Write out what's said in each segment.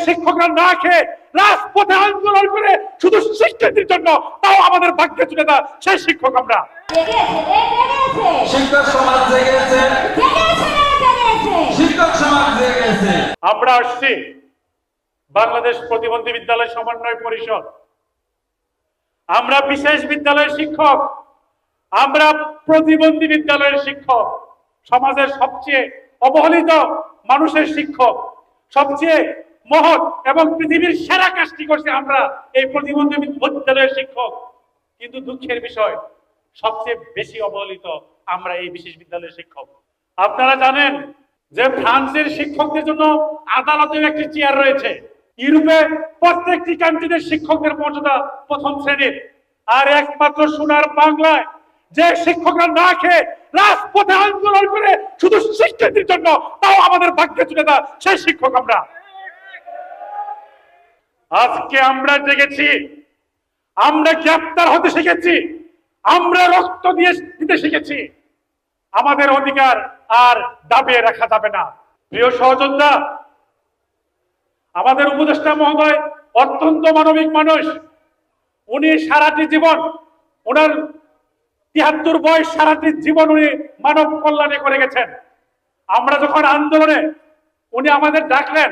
শিক্ষকরা না খেয়ে রাজপথে আন্দোলন করে শুধু শিক্ষার্থীর জন্য, তাও আমাদের ভাগ্যে তুলে দেয় সেই শিক্ষক আমরা। শিক্ষক সমাজ জেগেছে, শিক্ষক সমাজ জেগেছে। আমরা আসছি বাংলাদেশ প্রতিবন্ধী বিদ্যালয় সমন্বয় পরিষদ, আমরা বিশেষ বিদ্যালয়ের শিক্ষক, আমরা প্রতিবন্ধী বিদ্যালয়ের শিক্ষক, সমাজের সবচেয়ে অবহেলিত মানুষের শিক্ষক, সবচেয়ে মহৎ এবং পৃথিবীর সেরা কাজটি করছে আমরা এই প্রতিবন্ধী বিদ্যালয়ের শিক্ষক। কিন্তু দুঃখের বিষয়, সবচেয়ে বেশি অবহেলিত আমরা এই বিশেষ বিদ্যালয়ের শিক্ষক। আপনারা জানেন যে ফ্রান্সের শিক্ষকদের জন্য আদালতের একটি চেয়ার রয়েছে, ইউরোপে প্রত্যেকটি কান্ট্রিদের শিক্ষকদের মর্যাদা প্রথম শ্রেণীর, আর একমাত্র সোনার বাংলায় যে শিক্ষকরা না খেয়ে রাজপথে আন্দোলন করে শুধু শিক্ষার্থীর জন্য, তাও আমাদের ভাগ্যে তুলে দেয় সেই শিক্ষক আমরা। আজকে আমরা জেগেছি, আমরা গ্রেপ্তার হতে শিখেছি, আমরা রক্ত দিয়ে দিতে শিখেছি। আমাদের অধিকার আর দাবিয়ে রাখা যাবে না। প্রিয় সহযোদ্ধা, আমাদের উপদেষ্টা মহোদয় অত্যন্ত মানবিক মানুষ। উনি সারাটি জীবন, ওনার ৭৩ বয়স, সারাটি জীবন উনি মানব কল্যাণে করে গেছেন। আমরা যখন আন্দোলনে উনি আমাদের ডাকলেন,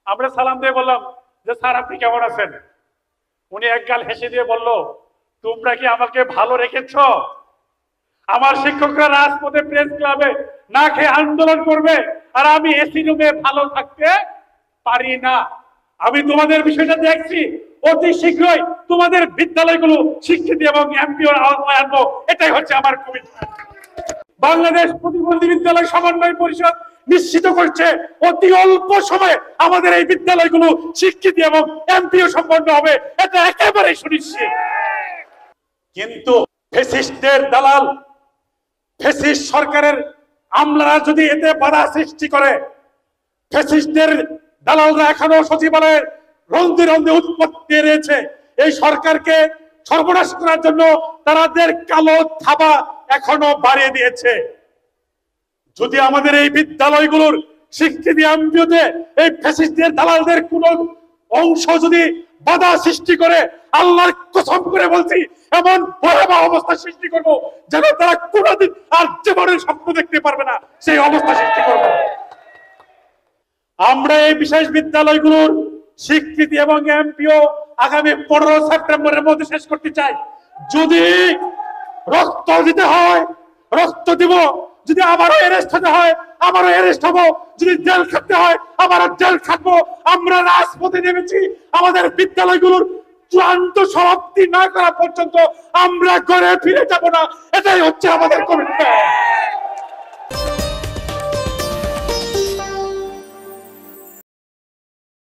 আমরা সালাম দিয়ে বললাম যে স্যার আপনি কেমন আছেন? উনি একগাল হেসে দিয়ে বলল, তোমরা কি আমাকে ভালো রেখেছ? আমার শিক্ষকরা রাজপথে প্রেস ক্লাবে না খেয়ে আন্দোলন করবে আর আমি এসি রুমে ভালো থাকতে পারি না। আমি তোমাদের বিষয়টা দেখছি, অতি শীঘ্রই তোমাদের বিদ্যালয়গুলো স্বীকৃতি এবং এমপিওর আওতায় আনবো, এটাই হচ্ছে আমার কমিটমেন্ট। বাংলাদেশ প্রতিবন্ধী বিদ্যালয় সমন্বয় পরিষদ নিশ্চিত করছে অতি অল্প সময়ে আমাদের এই বিদ্যালয়গুলো স্বীকৃতি এবং এমপিও সম্পন্ন হবে, এটা একেবারে সুনিশ্চিত। কিন্তু ফ্যাসিস্টদের দালাল, ফ্যাসিস্ট সরকারের আমলারা যদি এতে বাধা সৃষ্টি করে, ফ্যাসিস্টদের দালালরা এখনো সচিবালয়ের রন্ধে রন্ধে উৎপত্তি রয়েছে এই সরকারকে সর্বনাশ করার জন্য, তাদের কালো থাবা এখনো বাড়িয়ে দিয়েছে। যদি আমাদের এই বিদ্যালয়গুলোর স্বীকৃতি এমপিওতে এই ফ্যাসিস্টদের দালালদের কোন অংশ যদি বাধা সৃষ্টি করে, আল্লাহর কসম করে বলছি এমন ভয়াবহ অবস্থা সৃষ্টি করব যেন তারা কোনদিন আর জীবনের স্বপ্ন দেখতে পারবে না, সেই অবস্থা সৃষ্টি করব। আমরা এই বিশেষ বিদ্যালয়গুলোর স্বীকৃতি এবং এমপিও আগামী 15 সেপ্টেম্বরের মধ্যে শেষ করতে চাই। যদি রক্ত দিতে হয় রক্ত দিব, যদি আবারও অ্যারেস্ট হতে হয় আবারও অ্যারেস্ট হবো, যদি জেল খাটতে হয় আবারও জেল খাটবো। আমরা রাজপথে নেমেছি, আমাদের বিদ্যালয়গুলোর চূড়ান্ত সমাপ্তি না করা পর্যন্ত আমরা ঘরে ফিরে যাব না, এটাই হচ্ছে আমাদের কমিটমেন্ট।